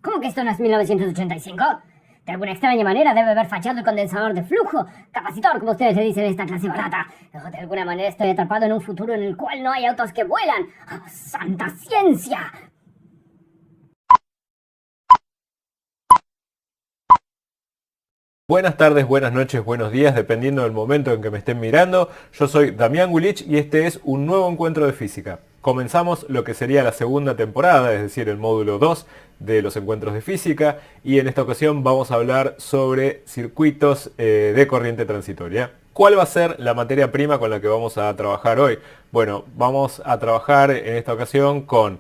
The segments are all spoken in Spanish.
¿Cómo que esto no es 1985? De alguna extraña manera debe haber fallado el condensador de flujo, capacitor, como ustedes le dicen en esta clase barata. O de alguna manera estoy atrapado en un futuro en el cual no hay autos que vuelan. ¡Oh, ¡santa ciencia! Buenas tardes, buenas noches, buenos días, dependiendo del momento en que me estén mirando. Yo soy Damián Gulich y este es un nuevo encuentro de física. Comenzamos lo que sería la segunda temporada, es decir, el módulo 2 de los encuentros de física, y en esta ocasión vamos a hablar sobre circuitos de corriente transitoria. ¿Cuál va a ser la materia prima con la que vamos a trabajar hoy? Bueno, vamos a trabajar en esta ocasión con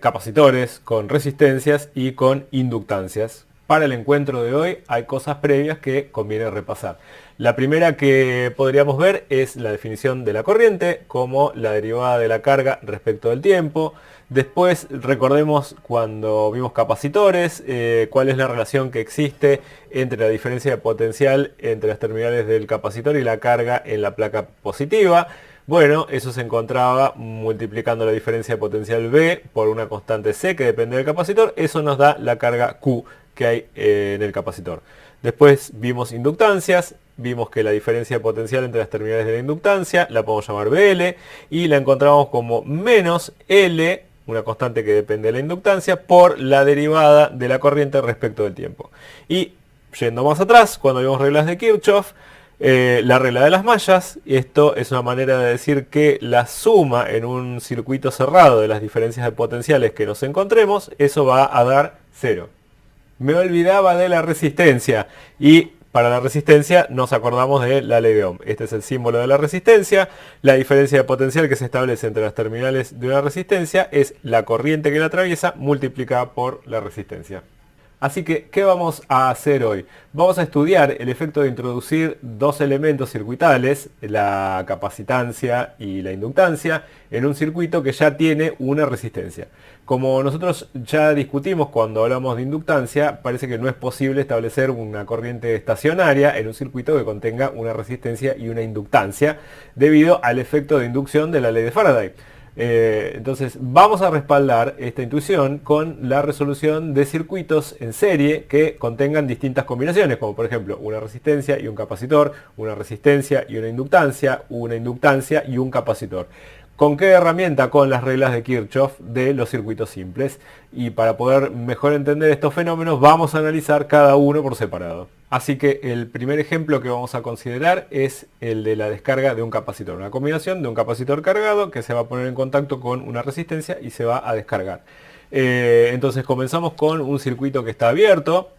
capacitores, con resistencias y con inductancias. Para el encuentro de hoy hay cosas previas que conviene repasar. La primera que podríamos ver es la definición de la corriente como la derivada de la carga respecto del tiempo. Después recordemos cuando vimos capacitores, cuál es la relación que existe entre la diferencia de potencial entre las terminales del capacitor y la carga en la placa positiva. Bueno, eso se encontraba multiplicando la diferencia de potencial V por una constante C que depende del capacitor. Eso nos da la carga Q que hay en el capacitor. Después vimos inductancias, vimos que la diferencia de potencial entre las terminales de la inductancia la podemos llamar BL y la encontramos como menos L, una constante que depende de la inductancia, por la derivada de la corriente respecto del tiempo. Y yendo más atrás, cuando vimos reglas de Kirchhoff, la regla de las mallas, esto es una manera de decir que la suma en un circuito cerrado de las diferencias de potenciales que nos encontremos, eso va a dar 0. Me olvidaba de la resistencia y para la resistencia nos acordamos de la ley de Ohm. Este es el símbolo de la resistencia. La diferencia de potencial que se establece entre las terminales de una resistencia es la corriente que la atraviesa multiplicada por la resistencia. Así que, ¿qué vamos a hacer hoy? Vamos a estudiar el efecto de introducir dos elementos circuitales, la capacitancia y la inductancia, en un circuito que ya tiene una resistencia. Como nosotros ya discutimos cuando hablamos de inductancia, parece que no es posible establecer una corriente estacionaria en un circuito que contenga una resistencia y una inductancia, debido al efecto de inducción de la ley de Faraday. Entonces vamos a respaldar esta intuición con la resolución de circuitos en serie que contengan distintas combinaciones, como por ejemplo una resistencia y un capacitor, una resistencia y una inductancia y un capacitor. ¿Con qué herramienta? Con las reglas de Kirchhoff de los circuitos simples. Y para poder mejor entender estos fenómenos vamos a analizar cada uno por separado. Así que el primer ejemplo que vamos a considerar es el de la descarga de un capacitor. Una combinación de un capacitor cargado que se va a poner en contacto con una resistencia y se va a descargar. Entonces comenzamos con un circuito que está abierto.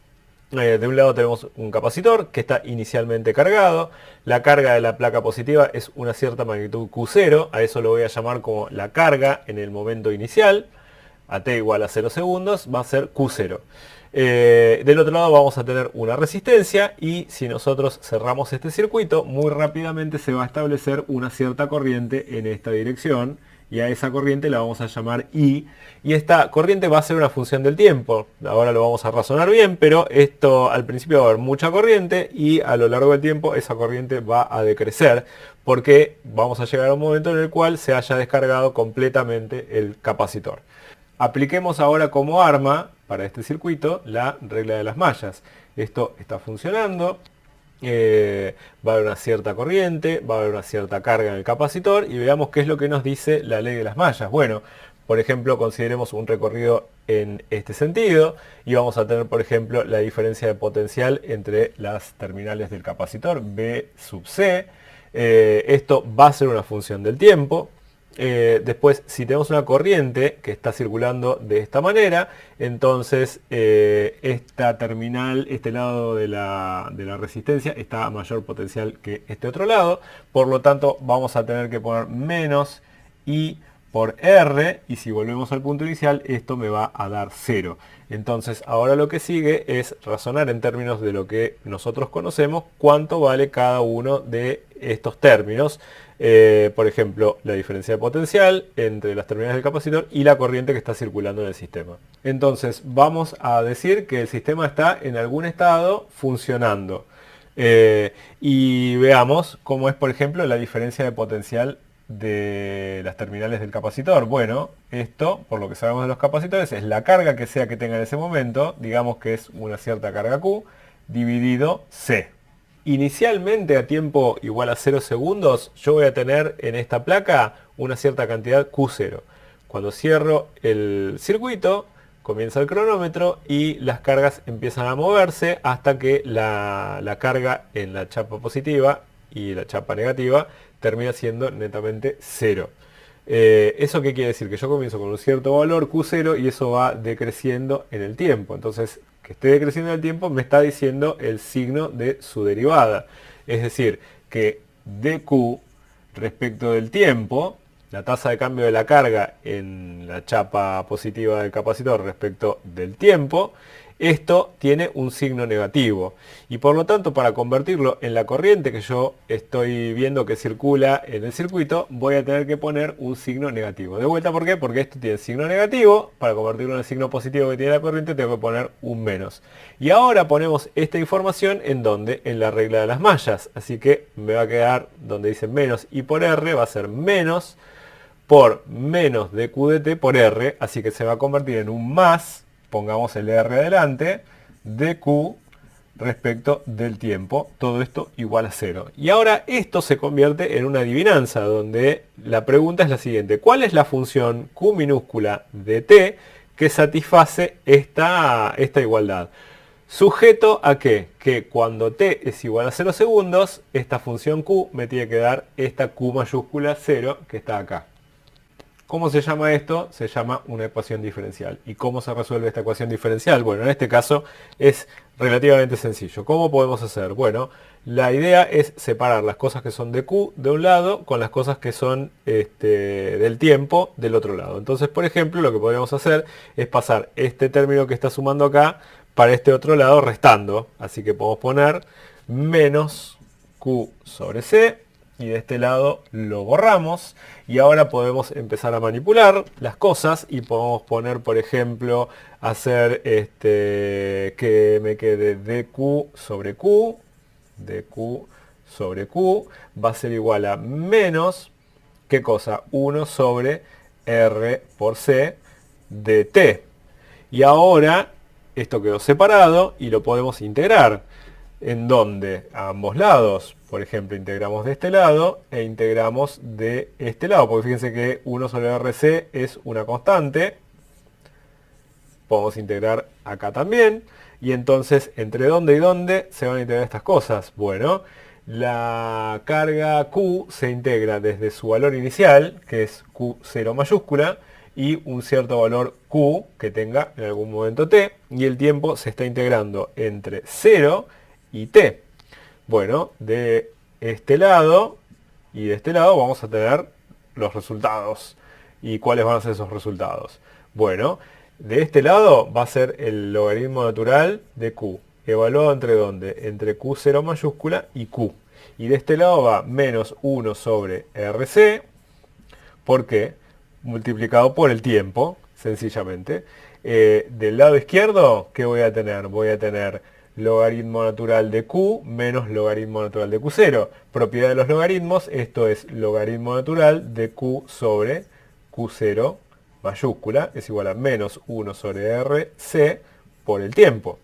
De un lado tenemos un capacitor que está inicialmente cargado. La carga de la placa positiva es una cierta magnitud Q0. A eso lo voy a llamar como la carga en el momento inicial. A t igual a 0 segundos va a ser Q0. Del otro lado vamos a tener una resistencia y si nosotros cerramos este circuito, muy rápidamente se va a establecer una cierta corriente en esta dirección. Y a esa corriente la vamos a llamar I. Y esta corriente va a ser una función del tiempo. Ahora lo vamos a razonar bien, pero esto al principio va a haber mucha corriente y a lo largo del tiempo esa corriente va a decrecer porque vamos a llegar a un momento en el cual se haya descargado completamente el capacitor. Apliquemos ahora como arma para este circuito la regla de las mallas. Esto está funcionando. Va a haber una cierta corriente, va a haber una cierta carga en el capacitor y veamos qué es lo que nos dice la ley de las mallas. Bueno, por ejemplo, consideremos un recorrido en este sentido y vamos a tener, por ejemplo, la diferencia de potencial entre las terminales del capacitor, B sub C. Esto va a ser una función del tiempo. Después, si tenemos una corriente que está circulando de esta manera, entonces esta terminal, este lado de la resistencia está a mayor potencial que este otro lado. Por lo tanto, vamos a tener que poner menos I por R, y si volvemos al punto inicial, esto me va a dar 0. Entonces, ahora lo que sigue es razonar en términos de lo que nosotros conocemos, cuánto vale cada uno de estos términos. Por ejemplo, la diferencia de potencial entre las terminales del capacitor y la corriente que está circulando en el sistema. Entonces, vamos a decir que el sistema está en algún estado funcionando. Y veamos cómo es, por ejemplo, la diferencia de potencial de las terminales del capacitor? Bueno, esto, por lo que sabemos de los capacitores, es la carga que sea que tenga en ese momento, digamos que es una cierta carga Q, dividido C. Inicialmente a tiempo igual a 0 segundos, yo voy a tener en esta placa una cierta cantidad Q0. Cuando cierro el circuito, comienza el cronómetro y las cargas empiezan a moverse hasta que la carga en la chapa positiva y la chapa negativa termina siendo netamente 0. ¿Eso qué quiere decir? Que yo comienzo con un cierto valor Q0 y eso va decreciendo en el tiempo. Entonces, que esté decreciendo en el tiempo me está diciendo el signo de su derivada. Es decir, que dQ respecto del tiempo, la tasa de cambio de la carga en la chapa positiva del capacitor respecto del tiempo, esto tiene un signo negativo. Y por lo tanto, para convertirlo en la corriente que yo estoy viendo que circula en el circuito, voy a tener que poner un signo negativo. De vuelta, ¿por qué? Porque esto tiene signo negativo. Para convertirlo en el signo positivo que tiene la corriente, tengo que poner un menos. Y ahora ponemos esta información en donde, en la regla de las mallas. Así que me va a quedar donde dice menos y por R va a ser menos por menos de Q de T por R. Así que se va a convertir en un más, pongamos el R adelante, de Q respecto del tiempo, todo esto igual a 0. Y ahora esto se convierte en una adivinanza, donde la pregunta es la siguiente: ¿cuál es la función Q minúscula de T que satisface esta igualdad? Sujeto a que cuando T es igual a 0 segundos, esta función Q me tiene que dar esta Q mayúscula 0 que está acá. ¿Cómo se llama esto? Se llama una ecuación diferencial. ¿Y cómo se resuelve esta ecuación diferencial? Bueno, en este caso es relativamente sencillo. ¿Cómo podemos hacer? Bueno, la idea es separar las cosas que son de Q de un lado con las cosas que son del tiempo del otro lado. Entonces, por ejemplo, lo que podríamos hacer es pasar este término que está sumando acá para este otro lado restando. Así que podemos poner menos Q sobre C. Y de este lado lo borramos y ahora podemos empezar a manipular las cosas y podemos poner, por ejemplo, hacer que me quede dQ sobre Q va a ser igual a menos, ¿qué cosa? 1 sobre R por C de T. Y ahora esto quedó separado y lo podemos integrar. En donde a ambos lados, por ejemplo, integramos de este lado e integramos de este lado, porque fíjense que 1 sobre RC es una constante. Podemos integrar acá también. Y entonces, ¿entre dónde y dónde se van a integrar estas cosas? Bueno, la carga Q se integra desde su valor inicial, que es Q0 mayúscula, y un cierto valor Q que tenga en algún momento T, y el tiempo se está integrando entre 0 y T. Bueno, de este lado y de este lado vamos a tener los resultados. ¿Y cuáles van a ser esos resultados? Bueno, de este lado va a ser el logaritmo natural de Q. ¿Evaluado entre dónde? Entre Q0 mayúscula y Q. Y de este lado va menos 1 sobre RC. ¿Por qué? Multiplicado por el tiempo, sencillamente. Del lado izquierdo, ¿qué voy a tener? Voy a tener logaritmo natural de Q menos logaritmo natural de Q0. Propiedad de los logaritmos, esto es logaritmo natural de Q sobre Q0 mayúscula, es igual a menos 1 sobre RC por el tiempo.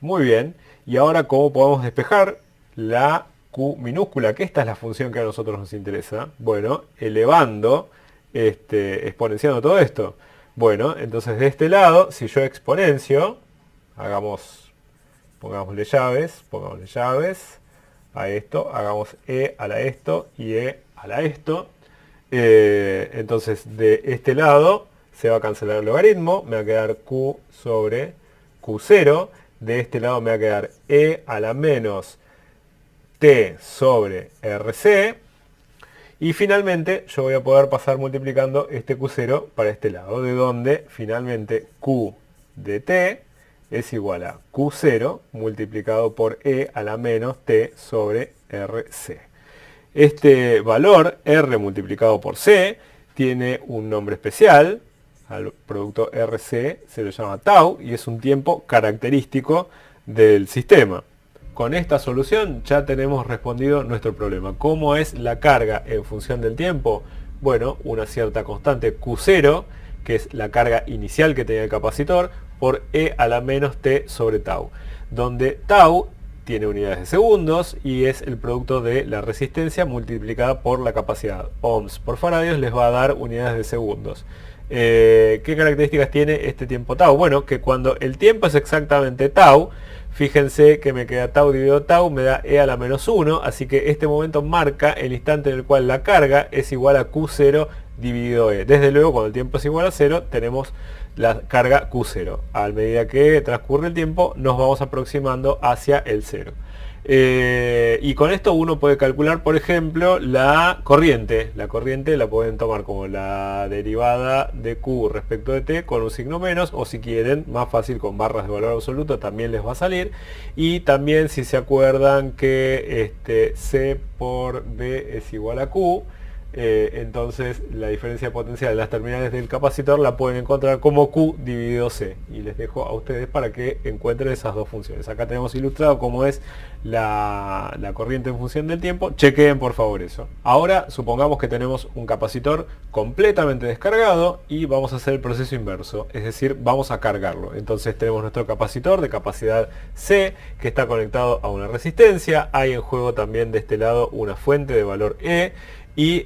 Muy bien, y ahora ¿cómo podemos despejar la Q minúscula? Que esta es la función que a nosotros nos interesa. Bueno, elevando, exponenciando todo esto. Bueno, entonces de este lado, si yo exponencio, pongámosle llaves a esto, hagamos E a la esto y E a la esto. Entonces de este lado se va a cancelar el logaritmo, me va a quedar Q sobre Q0. De este lado me va a quedar E a la menos T sobre RC. Y finalmente yo voy a poder pasar multiplicando este Q0 para este lado, de donde finalmente Q de T es igual a Q0 multiplicado por E a la menos T sobre RC. Este valor, R multiplicado por C, tiene un nombre especial. Al producto RC se lo llama tau y es un tiempo característico del sistema. Con esta solución ya tenemos respondido nuestro problema. ¿Cómo es la carga en función del tiempo? Bueno, una cierta constante Q0, que es la carga inicial que tenía el capacitor, por E a la menos T sobre tau, donde tau tiene unidades de segundos y es el producto de la resistencia multiplicada por la capacidad. Ohms por faradios les va a dar unidades de segundos. ¿Qué características tiene este tiempo tau? Bueno, que cuando el tiempo es exactamente tau, fíjense que me queda tau dividido tau, me da E a la menos 1, así que este momento marca el instante en el cual la carga es igual a Q0 dividido E. Desde luego, cuando el tiempo es igual a 0, tenemos la carga Q0. A medida que transcurre el tiempo, nos vamos aproximando hacia el 0. Y con esto uno puede calcular, por ejemplo, la corriente. La corriente la pueden tomar como la derivada de Q respecto de T con un signo menos, o si quieren, más fácil con barras de valor absoluto también les va a salir. Y también, si se acuerdan que C por B es igual a Q, entonces la diferencia potencial de las terminales del capacitor la pueden encontrar como Q dividido C, y les dejo a ustedes para que encuentren esas dos funciones. Acá tenemos ilustrado cómo es la corriente en función del tiempo. Chequeen por favor eso. Ahora supongamos que tenemos un capacitor completamente descargado y vamos a hacer el proceso inverso, es decir, vamos a cargarlo. Entonces tenemos nuestro capacitor de capacidad C que está conectado a una resistencia. Hay en juego también de este lado una fuente de valor E. Y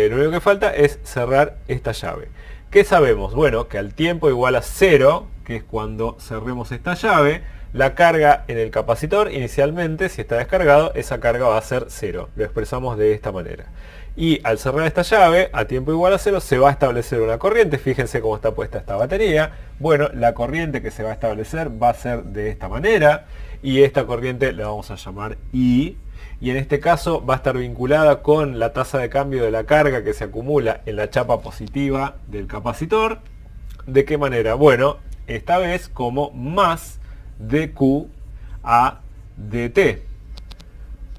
lo único que falta es cerrar esta llave. ¿Qué sabemos? Bueno, que al tiempo igual a 0, que es cuando cerremos esta llave, la carga en el capacitor inicialmente, si está descargado, esa carga va a ser 0. Lo expresamos de esta manera. Y al cerrar esta llave, a tiempo igual a 0, se va a establecer una corriente. Fíjense cómo está puesta esta batería. Bueno, la corriente que se va a establecer va a ser de esta manera. Y esta corriente la vamos a llamar I. Y en este caso va a estar vinculada con la tasa de cambio de la carga que se acumula en la chapa positiva del capacitor. ¿De qué manera? Bueno, esta vez como más dQ a dt.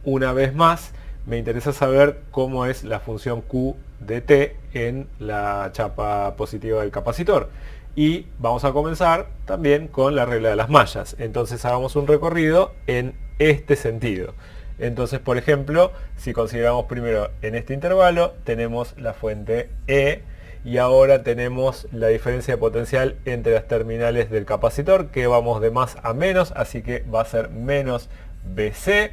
Una vez más, me interesa saber cómo es la función Q dt en la chapa positiva del capacitor. Y vamos a comenzar también con la regla de las mallas. Entonces hagamos un recorrido en este sentido. Entonces, por ejemplo, si consideramos primero en este intervalo, tenemos la fuente E y ahora tenemos la diferencia de potencial entre las terminales del capacitor, que vamos de más a menos, así que va a ser menos BC.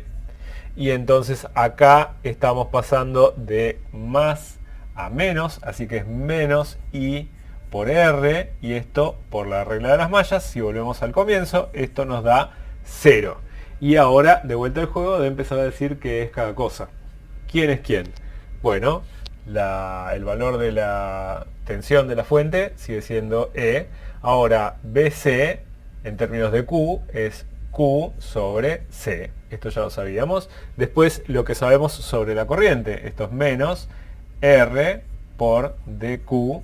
Y entonces acá estamos pasando de más a menos, así que es menos I por R, y esto por la regla de las mallas, si volvemos al comienzo, esto nos da 0. Y ahora, de vuelta al juego, de empezar a decir qué es cada cosa. ¿Quién es quién? Bueno, el valor de la tensión de la fuente sigue siendo E. Ahora, BC, en términos de Q, es Q sobre C. Esto ya lo sabíamos. Después, lo que sabemos sobre la corriente. Esto es menos R por dQ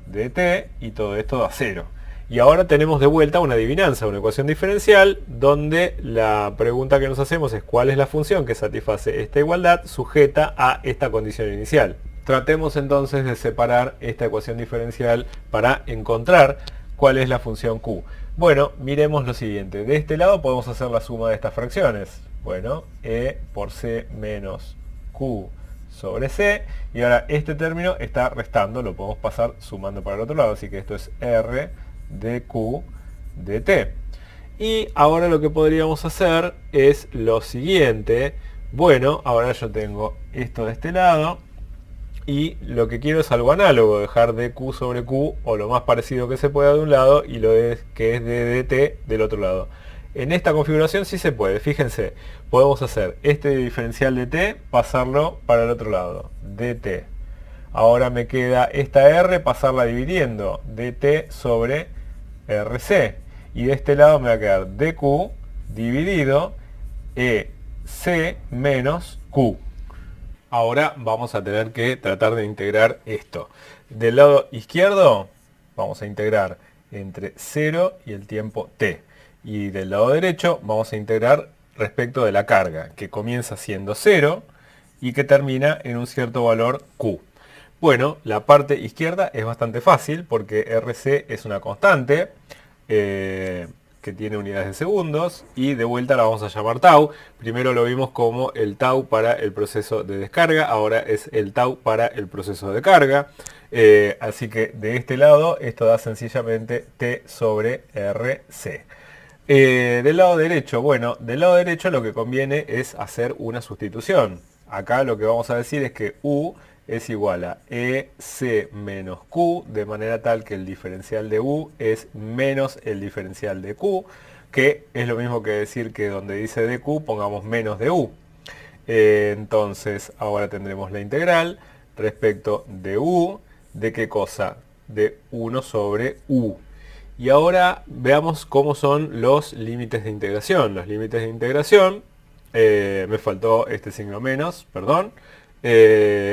dt, y todo esto da 0. Y ahora tenemos de vuelta una adivinanza, una ecuación diferencial, donde la pregunta que nos hacemos es cuál es la función que satisface esta igualdad sujeta a esta condición inicial. Tratemos entonces de separar esta ecuación diferencial para encontrar cuál es la función Q. Bueno, miremos lo siguiente. De este lado podemos hacer la suma de estas fracciones. Bueno, E por C menos Q sobre C. Y ahora este término está restando, lo podemos pasar sumando para el otro lado. Así que esto es R dQ dt. Y ahora lo que podríamos hacer es lo siguiente. Bueno, ahora yo tengo esto de este lado y lo que quiero es algo análogo, dejar dQ sobre Q o lo más parecido que se pueda de un lado y lo que es de dt del otro lado. En esta configuración sí se puede, fíjense, podemos hacer este diferencial de t, pasarlo para el otro lado, dt. Ahora me queda esta r, pasarla dividiendo, dt sobre RC. Y de este lado me va a quedar dQ dividido EC menos Q. Ahora vamos a tener que tratar de integrar esto. Del lado izquierdo vamos a integrar entre 0 y el tiempo t. Y del lado derecho vamos a integrar respecto de la carga, que comienza siendo 0 y que termina en un cierto valor Q. Bueno, la parte izquierda es bastante fácil porque RC es una constante. que tiene unidades de segundos, y de vuelta la vamos a llamar tau. Primero lo vimos como el tau para el proceso de descarga, ahora es el tau para el proceso de carga. Así que de este lado esto da sencillamente T sobre RC. Del lado derecho, bueno, del lado derecho lo que conviene es hacer una sustitución. Acá lo que vamos a decir es que U es igual a EC menos Q, de manera tal que el diferencial de U es menos el diferencial de Q, que es lo mismo que decir que donde dice de Q pongamos menos de U. Entonces ahora tendremos la integral respecto de U, ¿de qué cosa? De 1 sobre U. Y ahora veamos cómo son los límites de integración. Los límites de integración, me faltó este signo menos, perdón.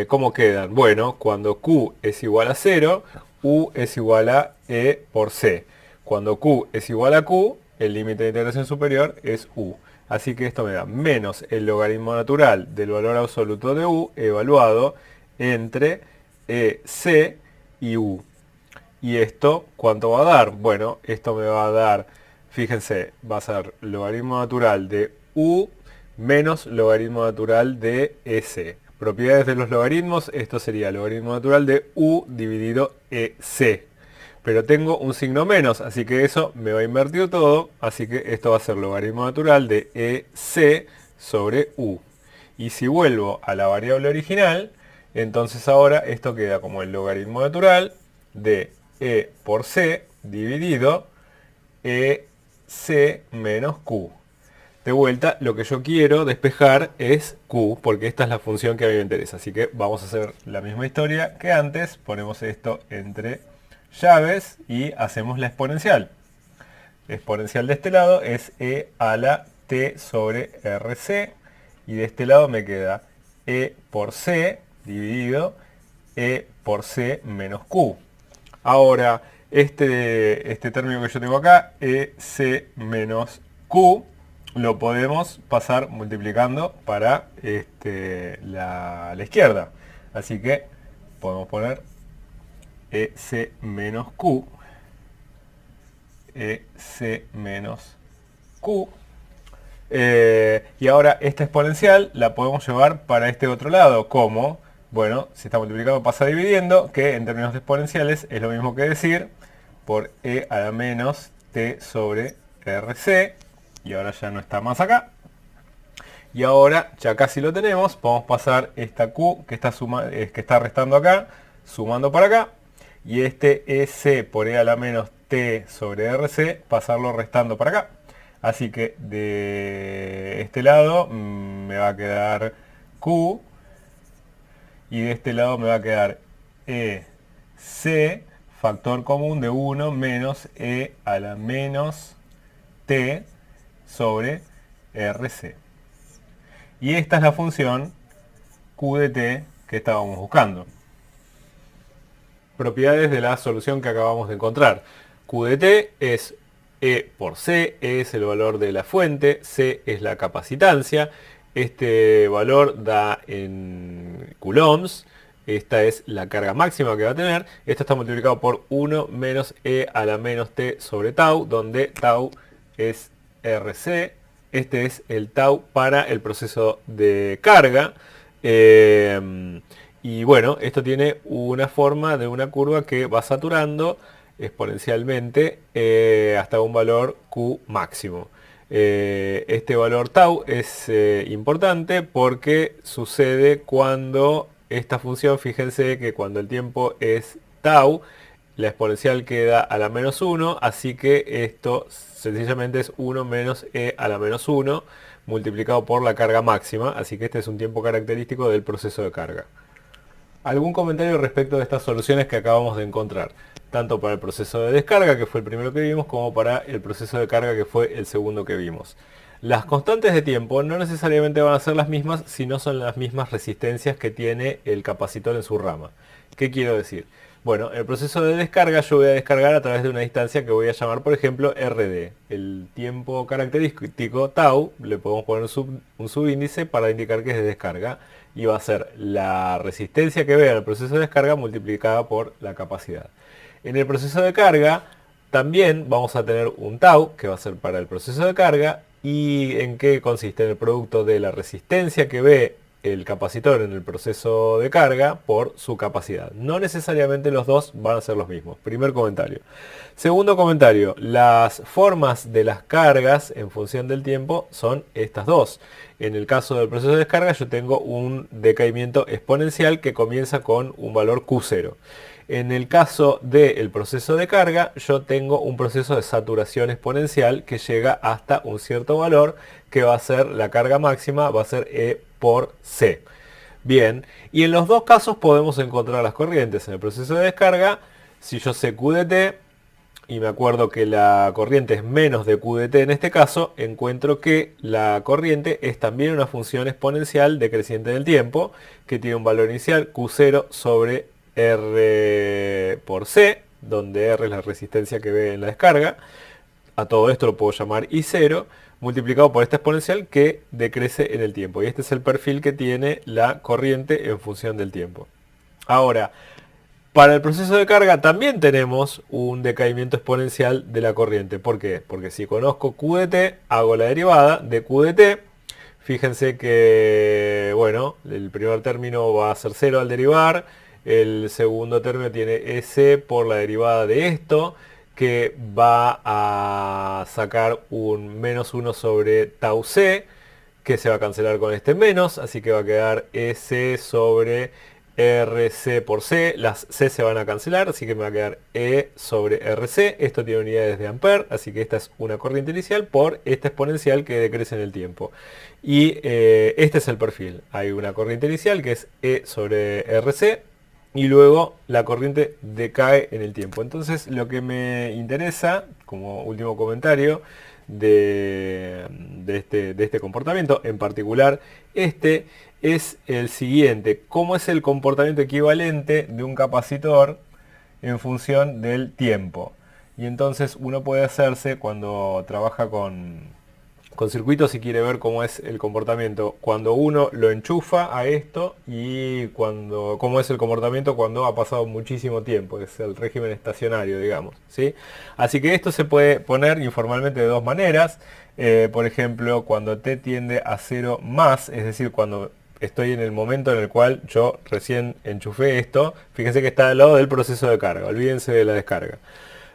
¿Cómo quedan? Bueno, cuando Q es igual a 0, U es igual a E por C. Cuando Q es igual a Q, el límite de integración superior es U. Así que esto me da menos el logaritmo natural del valor absoluto de U evaluado entre C y U. ¿Y esto cuánto va a dar? Bueno, esto me va a dar, fíjense, va a ser logaritmo natural de U menos logaritmo natural de S. Propiedades de los logaritmos, esto sería logaritmo natural de U dividido EC. Pero tengo un signo menos, así que eso me va a invertir todo, así que esto va a ser logaritmo natural de EC sobre U. Y si vuelvo a la variable original, entonces ahora esto queda como el logaritmo natural de E por C dividido EC menos Q. De vuelta, lo que yo quiero despejar es Q, porque esta es la función que a mí me interesa. Así que vamos a hacer la misma historia que antes. Ponemos esto entre llaves y hacemos la exponencial. La exponencial de este lado es E a la T sobre RC. Y de este lado me queda E por C dividido E por C menos Q. Ahora, este término que yo tengo acá, EC menos Q, lo podemos pasar multiplicando para la izquierda. Así que podemos poner EC menos Q, EC menos Q. Y ahora esta exponencial la podemos llevar para este otro lado, como, bueno, si está multiplicado pasa dividiendo, que en términos de exponenciales es lo mismo que decir por E a la menos T sobre RC. Y ahora ya no está más acá. Y ahora ya casi lo tenemos. Podemos pasar esta Q que está restando acá, sumando para acá. Y este EC por E a la menos T sobre RC, pasarlo restando para acá. Así que de este lado me va a quedar Q. Y de este lado me va a quedar EC, factor común de 1 menos E a la menos T sobre RC. Y esta es la función Q de T que estábamos buscando. Propiedades de la solución que acabamos de encontrar. Q de T es E por C, E es el valor de la fuente, C es la capacitancia. Este valor da en coulombs. Esta es la carga máxima que va a tener. Esto está multiplicado por 1 menos E a la menos T sobre tau, donde tau es RC. Este es el tau para el proceso de carga. Y bueno, esto tiene una forma de una curva que va saturando exponencialmente hasta un valor Q máximo. Este valor tau es importante porque sucede cuando esta función, fíjense que cuando el tiempo es tau, la exponencial queda a la menos 1, así que esto sencillamente es 1 menos E a la menos 1 multiplicado por la carga máxima, así que este es un tiempo característico del proceso de carga. ¿Algún comentario respecto de estas soluciones que acabamos de encontrar? Tanto para el proceso de descarga, que fue el primero que vimos, como para el proceso de carga, que fue el segundo que vimos. Las constantes de tiempo no necesariamente van a ser las mismas si no son las mismas resistencias que tiene el capacitor en su rama. ¿Qué quiero decir? Bueno, el proceso de descarga yo voy a descargar a través de una distancia que voy a llamar, por ejemplo, RD. El tiempo característico tau, le podemos poner un subíndice para indicar que es de descarga. Y va a ser la resistencia que vea en el proceso de descarga multiplicada por la capacidad. En el proceso de carga También vamos a tener un tau, que va a ser para el proceso de carga. ¿Y en qué consiste? En el producto de la resistencia que ve el capacitor en el proceso de carga por su capacidad. No necesariamente los dos van a ser los mismos. Primer comentario. Segundo comentario, las formas de las cargas en función del tiempo son estas dos. En el caso del proceso de descarga yo tengo un decaimiento exponencial que comienza con un valor Q0. En el caso del proceso de carga yo tengo un proceso de saturación exponencial que llega hasta un cierto valor que va a ser la carga máxima, va a ser E por C. Bien, y en los dos casos podemos encontrar las corrientes. En el proceso de descarga, si yo sé Q de T, y me acuerdo que la corriente es menos de Q de T en este caso, encuentro que la corriente es también una función exponencial decreciente del tiempo, que tiene un valor inicial Q0 sobre R por C, donde R es la resistencia que ve en la descarga. A todo esto lo puedo llamar I0, multiplicado por esta exponencial que decrece en el tiempo. Y este es el perfil que tiene la corriente en función del tiempo. Ahora, para el proceso de carga también tenemos un decaimiento exponencial de la corriente. ¿Por qué? Porque si conozco Q de T, hago la derivada de Q de T. Fíjense que, bueno, el primer término va a ser 0 al derivar. El segundo término tiene S por la derivada de esto, que va a sacar un menos 1 sobre tau C, que se va a cancelar con este menos, así que va a quedar S sobre RC por C, las C se van a cancelar, así que me va a quedar E sobre RC, esto tiene unidades de ampere, así que esta es una corriente inicial por esta exponencial que decrece en el tiempo. Y este es el perfil, hay una corriente inicial que es E sobre RC, y luego la corriente decae en el tiempo. Entonces lo que me interesa, como último comentario, de este comportamiento, en particular este, es el siguiente. ¿Cómo es el comportamiento equivalente de un capacitor en función del tiempo? Y entonces uno puede hacerse, cuando trabaja con circuitos, y quiere ver cómo es el comportamiento cuando uno lo enchufa a esto y cómo es el comportamiento cuando ha pasado muchísimo tiempo, es el régimen estacionario, digamos, ¿sí? Así que esto se puede poner informalmente de dos maneras. Por ejemplo, cuando t tiende a 0 más, es decir, cuando estoy en el momento en el cual yo recién enchufé esto, fíjense que está al lado del proceso de carga, olvídense de la descarga.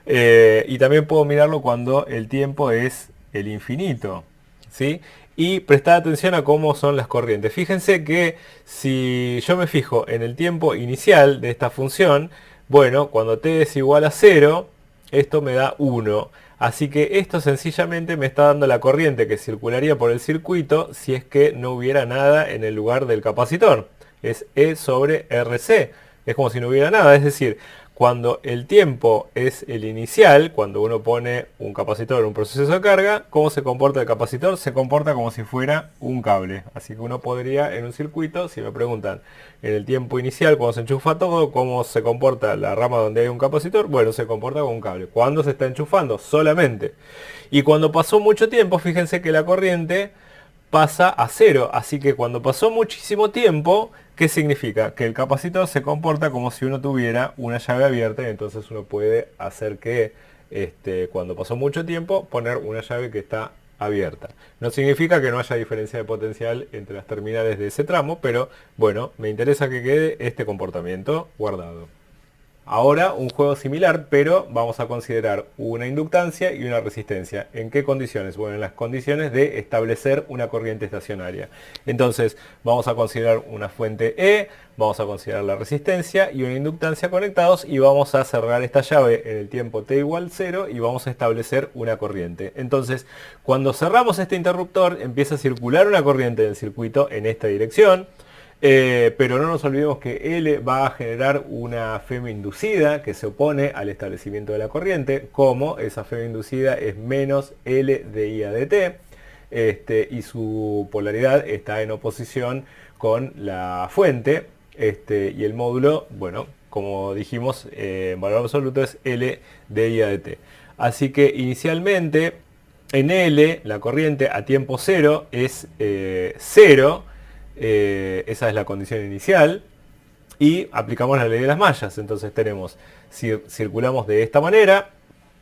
Y también puedo mirarlo cuando el tiempo es el infinito, ¿sí? Y prestar atención a cómo son las corrientes. Fíjense que si yo me fijo en el tiempo inicial de esta función, bueno, cuando t es igual a 0, esto me da 1. Así que esto sencillamente me está dando la corriente que circularía por el circuito si es que no hubiera nada en el lugar del capacitor. Es E sobre RC. Es como si no hubiera nada. Es decir, cuando el tiempo es el inicial, cuando uno pone un capacitor en un proceso de carga, ¿cómo se comporta el capacitor? Se comporta como si fuera un cable. Así que uno podría, en un circuito, si me preguntan, en el tiempo inicial, cuando se enchufa todo, ¿cómo se comporta la rama donde hay un capacitor? Bueno, se comporta como un cable. ¿Cuándo se está enchufando? Solamente. Y cuando pasó mucho tiempo, fíjense que la corriente pasa a 0. Así que cuando pasó muchísimo tiempo, ¿qué significa? Que el capacitor se comporta como si uno tuviera una llave abierta, y entonces uno puede hacer que cuando pasó mucho tiempo poner una llave que está abierta. No significa que no haya diferencia de potencial entre las terminales de ese tramo, pero bueno, me interesa que quede este comportamiento guardado. Ahora un juego similar, pero vamos a considerar una inductancia y una resistencia. ¿En qué condiciones? Bueno, en las condiciones de establecer una corriente estacionaria. Entonces vamos a considerar una fuente E, vamos a considerar la resistencia y una inductancia conectados, y vamos a cerrar esta llave en el tiempo t igual 0 y vamos a establecer una corriente. Entonces, cuando cerramos este interruptor, empieza a circular una corriente del circuito en esta dirección. Pero no nos olvidemos que L va a generar una FEM inducida que se opone al establecimiento de la corriente, como esa FEM inducida es menos L de I a de T, y su polaridad está en oposición con la fuente, y el módulo, bueno, como dijimos, en valor absoluto es L de I a de T. Así que inicialmente en L la corriente a tiempo 0 es 0. Esa es la condición inicial, y aplicamos la ley de las mallas. Entonces tenemos, si circulamos de esta manera,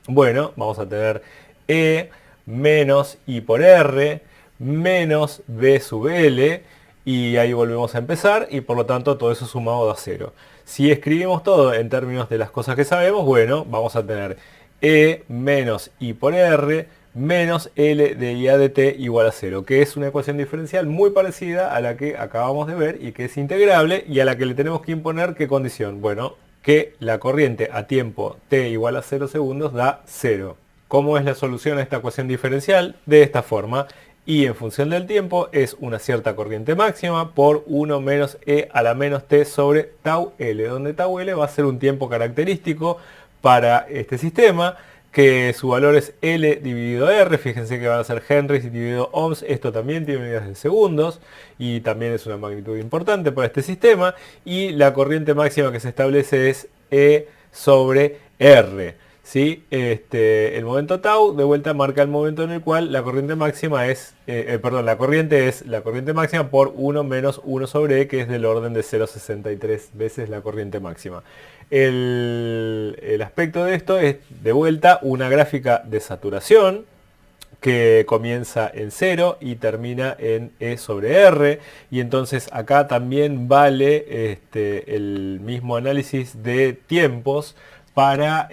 Bueno, vamos a tener E menos I por R menos B sub L, y ahí volvemos a empezar, y por lo tanto todo eso sumado da 0. Si escribimos todo en términos de las cosas que sabemos, bueno, vamos a tener E menos I por R menos L de IA de t igual a 0, que es una ecuación diferencial muy parecida a la que acabamos de ver y que es integrable, y a la que le tenemos que imponer ¿qué condición? Bueno, que la corriente a tiempo t igual a 0 segundos da 0. ¿Cómo es la solución a esta ecuación diferencial? De esta forma. Y en función del tiempo es una cierta corriente máxima por 1 menos e a la menos t sobre tau L, donde tau L va a ser un tiempo característico para este sistema, que su valor es L dividido R. Fíjense que van a ser henrys dividido ohms. Esto también tiene unidades de segundos y también es una magnitud importante para este sistema. Y la corriente máxima que se establece es E sobre R. ¿Sí? El momento tau de vuelta marca el momento en el cual la corriente máxima es, la corriente es la corriente máxima por 1 menos 1 sobre E, que es del orden de 0,63 veces la corriente máxima. El aspecto de esto es de vuelta una gráfica de saturación que comienza en 0 y termina en E sobre R, y entonces acá también vale el mismo análisis de tiempos para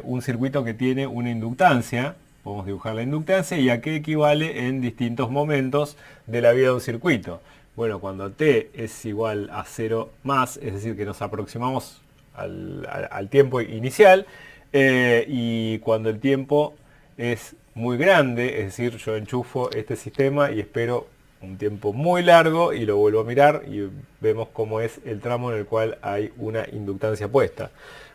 un circuito que tiene una inductancia. Podemos dibujar la inductancia y a qué equivale en distintos momentos de la vida de un circuito. Bueno, cuando t es igual a 0 más, es decir, que nos aproximamos al tiempo inicial, y cuando el tiempo es muy grande, es decir, yo enchufo este sistema y espero un tiempo muy largo y lo vuelvo a mirar y vemos cómo es el tramo en el cual hay una inductancia puesta.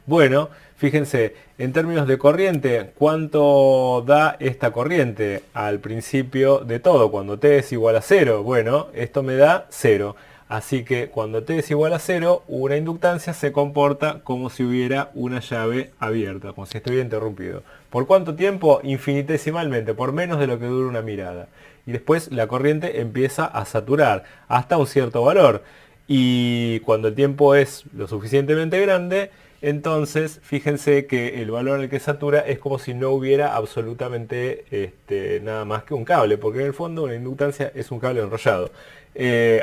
Bueno, fíjense, en términos de corriente, ¿cuánto da esta corriente al principio de todo? Cuando t es igual a 0, bueno, esto me da 0. Así que cuando t es igual a 0, una inductancia se comporta como si hubiera una llave abierta, como si estuviera interrumpido. ¿Por cuánto tiempo? Infinitesimalmente, por menos de lo que dura una mirada. Y después la corriente empieza a saturar hasta un cierto valor. Y cuando el tiempo es lo suficientemente grande, entonces fíjense que el valor al que satura es como si no hubiera absolutamente nada más que un cable, porque en el fondo una inductancia es un cable enrollado.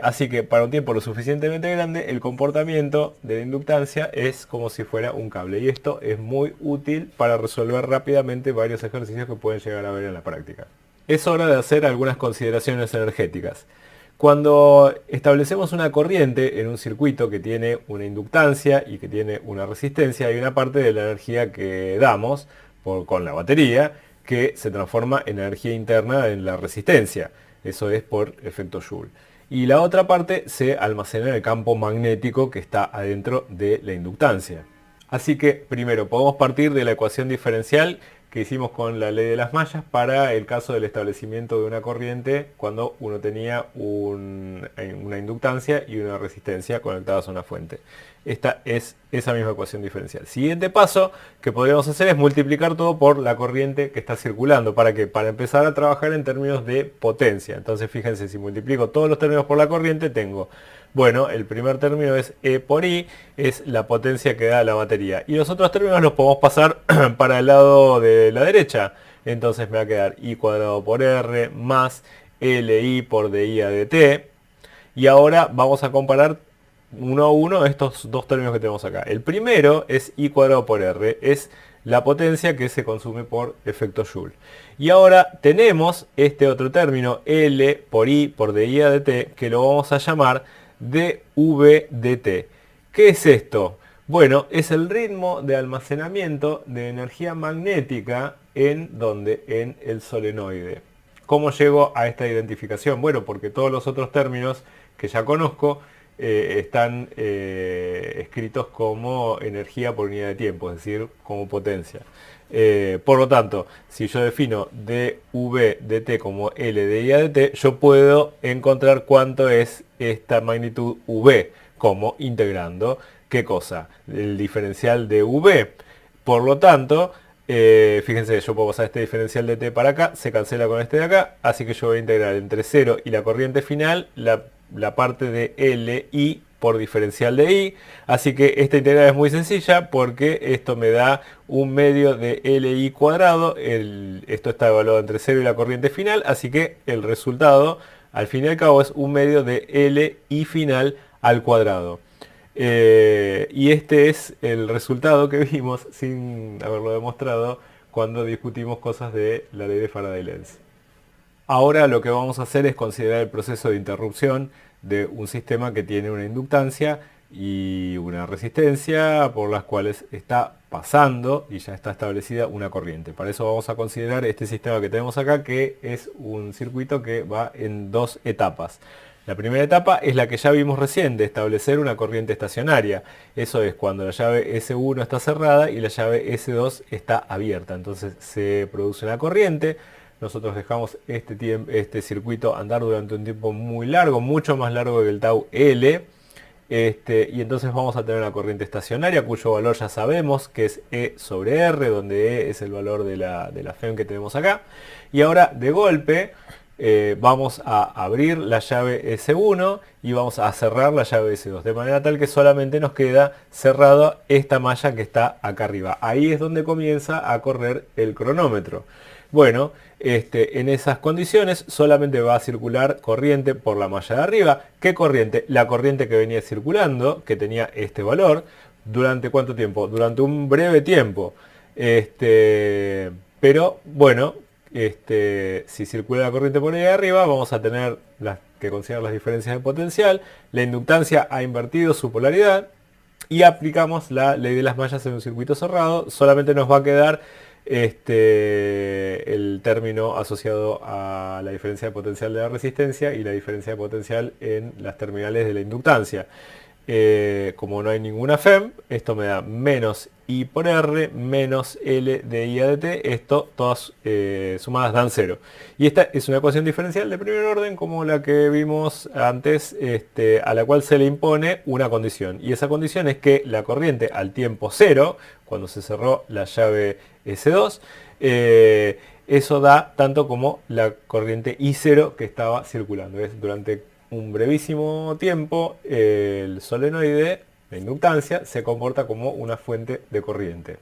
Así que para un tiempo lo suficientemente grande, el comportamiento de la inductancia es como si fuera un cable. Y esto es muy útil para resolver rápidamente varios ejercicios que pueden llegar a ver en la práctica. Es hora de hacer algunas consideraciones energéticas. Cuando establecemos una corriente en un circuito que tiene una inductancia y que tiene una resistencia, hay una parte de la energía que damos con la batería que se transforma en energía interna en la resistencia. Eso es por efecto Joule. Y la otra parte se almacena en el campo magnético que está adentro de la inductancia. Así que primero podemos partir de la ecuación diferencial que hicimos con la ley de las mallas para el caso del establecimiento de una corriente cuando uno tenía una inductancia y una resistencia conectadas a una fuente. Esta es esa misma ecuación diferencial. Siguiente paso que podríamos hacer es multiplicar todo por la corriente que está circulando. ¿Para qué? Para empezar a trabajar en términos de potencia. Entonces fíjense, si multiplico todos los términos por la corriente, tengo, bueno, el primer término es E por I, es la potencia que da la batería. Y los otros términos los podemos pasar para el lado de la derecha. Entonces me va a quedar I cuadrado por R más LI por DI a dt. Y ahora vamos a comparar uno a uno estos dos términos que tenemos acá. El primero es I cuadrado por R, es la potencia que se consume por efecto Joule. Y ahora tenemos este otro término, L por I por DI a dt, que lo vamos a llamar dV dt. ¿Qué es esto? Bueno, es el ritmo de almacenamiento de energía magnética en ¿dónde? En el solenoide. ¿Cómo llego a esta identificación? Bueno, porque todos los otros términos que ya conozco están escritos como energía por unidad de tiempo, es decir, como potencia. Por lo tanto, si yo defino dV dt como L de I a dt, yo puedo encontrar cuánto es esta magnitud V, como integrando, ¿qué cosa? El diferencial de V. Por lo tanto, fíjense, yo puedo pasar este diferencial de t para acá, se cancela con este de acá, así que yo voy a integrar entre 0 y la corriente final la parte de LI por diferencial de I, así que esta integral es muy sencilla porque esto me da 1/2 de LI cuadrado, esto está evaluado entre 0 y la corriente final, así que el resultado al fin y al cabo es 1/2 de LI final al cuadrado. Y este es el resultado que vimos sin haberlo demostrado cuando discutimos cosas de la ley de Faraday-Lenz. Ahora lo que vamos a hacer es considerar el proceso de interrupción de un sistema que tiene una inductancia y una resistencia por las cuales está pasando y ya está establecida una corriente. Para eso vamos a considerar este sistema que tenemos acá, que es un circuito que va en dos etapas. La primera etapa es la que ya vimos recién, de establecer una corriente estacionaria. Eso es cuando la llave S1 está cerrada y la llave S2 está abierta. Entonces se produce una corriente. Nosotros dejamos este circuito andar durante un tiempo muy largo, mucho más largo que el tau L. Y entonces vamos a tener una corriente estacionaria cuyo valor ya sabemos que es E sobre R, donde E es el valor de la FEM que tenemos acá. Y ahora de golpe vamos a abrir la llave S1 y vamos a cerrar la llave S2, de manera tal que solamente nos queda cerrada esta malla que está acá arriba. Ahí es donde comienza a correr el cronómetro. Bueno, en esas condiciones solamente va a circular corriente por la malla de arriba. ¿Qué corriente? La corriente que venía circulando, que tenía este valor. ¿Durante cuánto tiempo? Durante un breve tiempo. Pero bueno, si circula la corriente por ahí arriba, vamos a tener que considerar las diferencias de potencial. La inductancia ha invertido su polaridad y aplicamos la ley de las mallas en un circuito cerrado. Solamente nos va a quedar el término asociado a la diferencia de potencial de la resistencia y la diferencia de potencial en las terminales de la inductancia. Como no hay ninguna FEM, esto me da menos I por R menos L de I a dt. Esto todas sumadas dan 0. Y esta es una ecuación diferencial de primer orden como la que vimos antes, a la cual se le impone una condición. Y esa condición es que la corriente al tiempo 0, cuando se cerró la llave S2, eso da tanto como la corriente I0 que estaba circulando. Es durante un brevísimo tiempo el solenoide, la inductancia, se comporta como una fuente de corriente.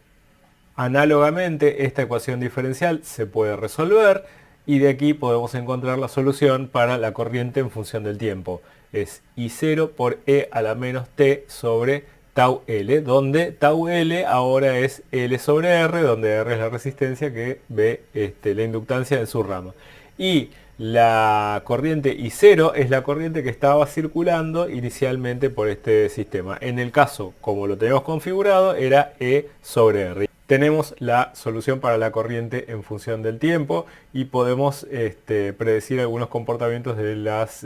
Análogamente, esta ecuación diferencial se puede resolver y de aquí podemos encontrar la solución para la corriente en función del tiempo. Es I0 por E a la menos T sobre tau L, donde tau L ahora es L sobre R, donde R es la resistencia que ve la inductancia en su rama. Y la corriente I0 es la corriente que estaba circulando inicialmente por este sistema. En el caso, como lo tenemos configurado, era E sobre R. Tenemos la solución para la corriente en función del tiempo y podemos predecir algunos comportamientos de las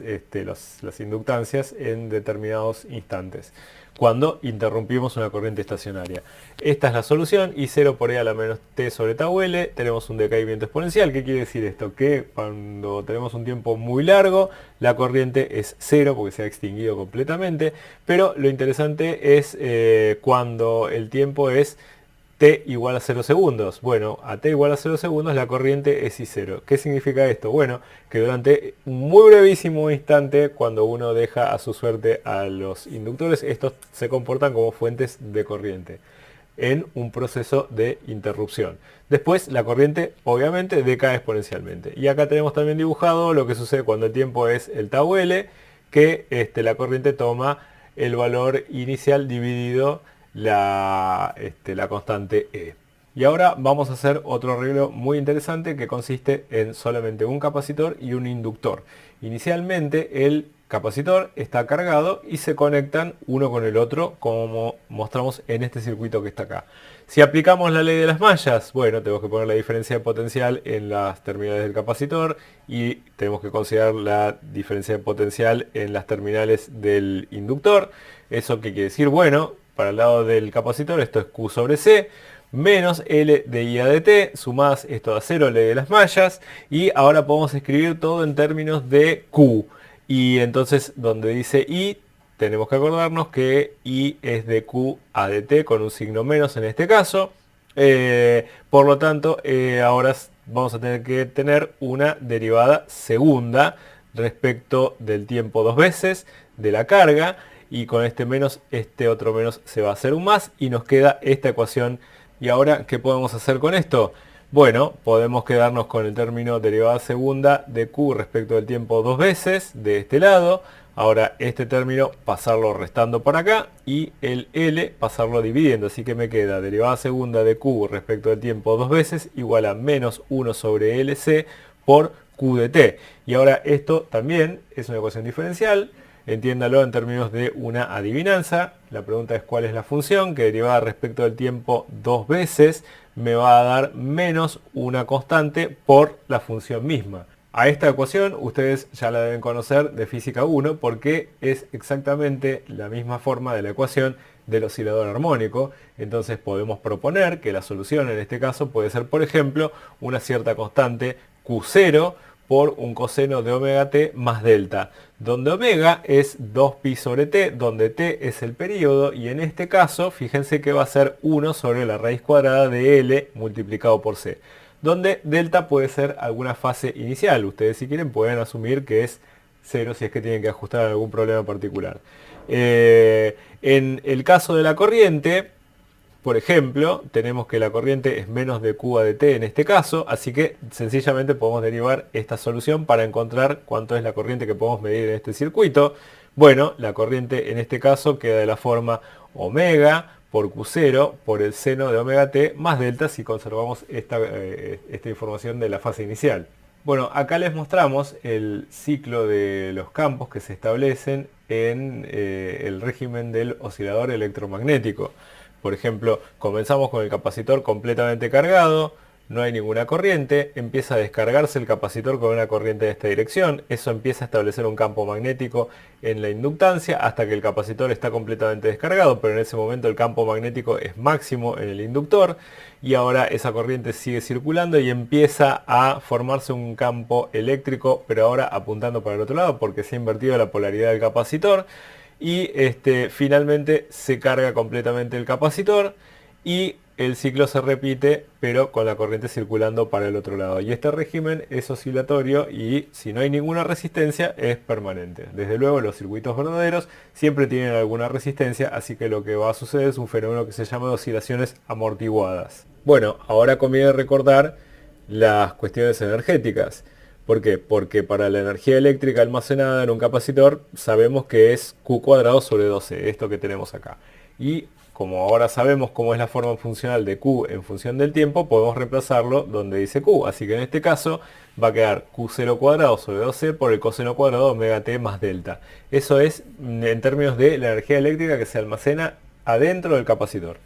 inductancias en determinados instantes cuando interrumpimos una corriente estacionaria. Esta es la solución, I0 por E a la menos T sobre tau L. Tenemos un decaimiento exponencial. ¿Qué quiere decir esto? Que cuando tenemos un tiempo muy largo, la corriente es 0 porque se ha extinguido completamente. Pero lo interesante es cuando el tiempo es t igual a 0 segundos. Bueno, a t igual a 0 segundos la corriente es I0. ¿Qué significa esto? Bueno, que durante un muy brevísimo instante, cuando uno deja a su suerte a los inductores, estos se comportan como fuentes de corriente en un proceso de interrupción. Después la corriente obviamente decae exponencialmente. Y acá tenemos también dibujado lo que sucede cuando el tiempo es el tau L, que la corriente toma el valor inicial dividido la constante E. Y ahora vamos a hacer otro arreglo muy interesante que consiste en solamente un capacitor y un inductor. Inicialmente el capacitor está cargado y se conectan uno con el otro como mostramos en este circuito que está acá. Si aplicamos la ley de las mallas, bueno, tenemos que poner la diferencia de potencial en las terminales del capacitor y tenemos que considerar la diferencia de potencial en las terminales del inductor. ¿Eso qué quiere decir? Bueno, para el lado del capacitor esto es Q sobre C menos L de I a dt, sumadas esto a 0, ley de las mallas, y ahora podemos escribir todo en términos de Q. Y entonces donde dice I, tenemos que acordarnos que I es de Q a dt con un signo menos en este caso. Por lo tanto, ahora vamos a tener que tener una derivada segunda respecto del tiempo dos veces de la carga. y con este menos, este otro menos se va a hacer un más y nos queda esta ecuación. ¿Y ahora qué podemos hacer con esto? Bueno, podemos quedarnos con el término derivada segunda de q respecto del tiempo dos veces de este lado. Ahora este término pasarlo restando por acá y el L pasarlo dividiendo. Así que me queda derivada segunda de q respecto del tiempo dos veces igual a menos 1 sobre LC por q de t. Y ahora esto también es una ecuación diferencial. Entiéndalo en términos de una adivinanza. La pregunta es cuál es la función que derivada respecto del tiempo dos veces me va a dar menos una constante por la función misma. A esta ecuación ustedes ya la deben conocer de física 1 porque es exactamente la misma forma de la ecuación del oscilador armónico. Entonces podemos proponer que la solución en este caso puede ser, por ejemplo, una cierta constante Q0 por un coseno de omega t más delta, donde omega es 2pi sobre t, donde t es el período, y en este caso, fíjense que va a ser 1 sobre la raíz cuadrada de L multiplicado por c, donde delta puede ser alguna fase inicial. Ustedes si quieren pueden asumir que es 0 si es que tienen que ajustar algún problema particular. En el caso de la corriente, por ejemplo, tenemos que la corriente es menos de Q a de t en este caso, así que sencillamente podemos derivar esta solución para encontrar cuánto es la corriente que podemos medir en este circuito. Bueno, la corriente en este caso queda de la forma omega por Q0 por el seno de omega t más delta si conservamos esta información de la fase inicial. Bueno, acá les mostramos el ciclo de los campos que se establecen en el régimen del oscilador electromagnético. Por ejemplo, comenzamos con el capacitor completamente cargado, no hay ninguna corriente, empieza a descargarse el capacitor con una corriente de esta dirección, eso empieza a establecer un campo magnético en la inductancia hasta que el capacitor está completamente descargado, pero en ese momento el campo magnético es máximo en el inductor y ahora esa corriente sigue circulando y empieza a formarse un campo eléctrico, pero ahora apuntando para el otro lado porque se ha invertido la polaridad del capacitor. Y finalmente se carga completamente el capacitor y el ciclo se repite pero con la corriente circulando para el otro lado. Y este régimen es oscilatorio y si no hay ninguna resistencia es permanente. Desde luego los circuitos verdaderos siempre tienen alguna resistencia, así que lo que va a suceder es un fenómeno que se llama de oscilaciones amortiguadas. Bueno, ahora conviene recordar las cuestiones energéticas. ¿Por qué? Porque para la energía eléctrica almacenada en un capacitor sabemos que es Q cuadrado sobre 12, esto que tenemos acá. Y como ahora sabemos cómo es la forma funcional de Q en función del tiempo, podemos reemplazarlo donde dice Q. Así que en este caso va a quedar Q0 cuadrado sobre 12 por el coseno cuadrado de omega t más delta. Eso es en términos de la energía eléctrica que se almacena adentro del capacitor.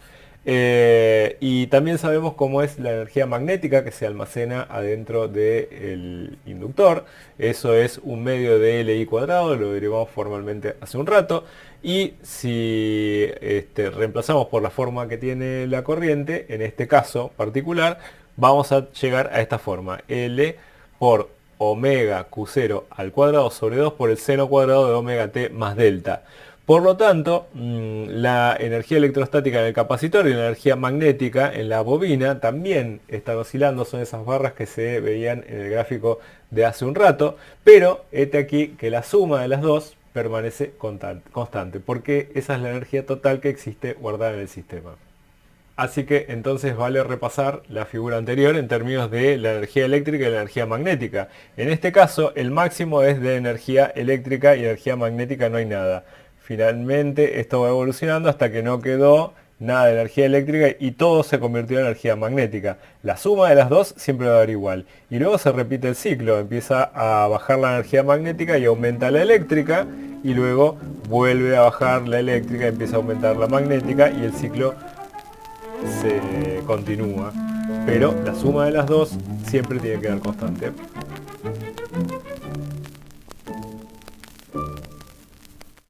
Y también sabemos cómo es la energía magnética que se almacena adentro del inductor. Eso es un medio de Li cuadrado, lo derivamos formalmente hace un rato. Y si reemplazamos por la forma que tiene la corriente, en este caso particular, vamos a llegar a esta forma. L por omega Q0 al cuadrado sobre 2 por el seno cuadrado de omega t más delta. Por lo tanto, la energía electrostática en el capacitor y la energía magnética en la bobina también están oscilando, son esas barras que se veían en el gráfico de hace un rato, pero este aquí que la suma de las dos permanece constante, porque esa es la energía total que existe guardada en el sistema. Así que entonces vale repasar la figura anterior en términos de la energía eléctrica y la energía magnética. En este caso, el máximo es de energía eléctrica y energía magnética no hay nada. Finalmente esto va evolucionando hasta que no quedó nada de energía eléctrica y todo se convirtió en energía magnética. La suma de las dos siempre va a dar igual. Y luego se repite el ciclo, empieza a bajar la energía magnética y aumenta la eléctrica y luego vuelve a bajar la eléctrica y empieza a aumentar la magnética y el ciclo se continúa. Pero la suma de las dos siempre tiene que dar constante.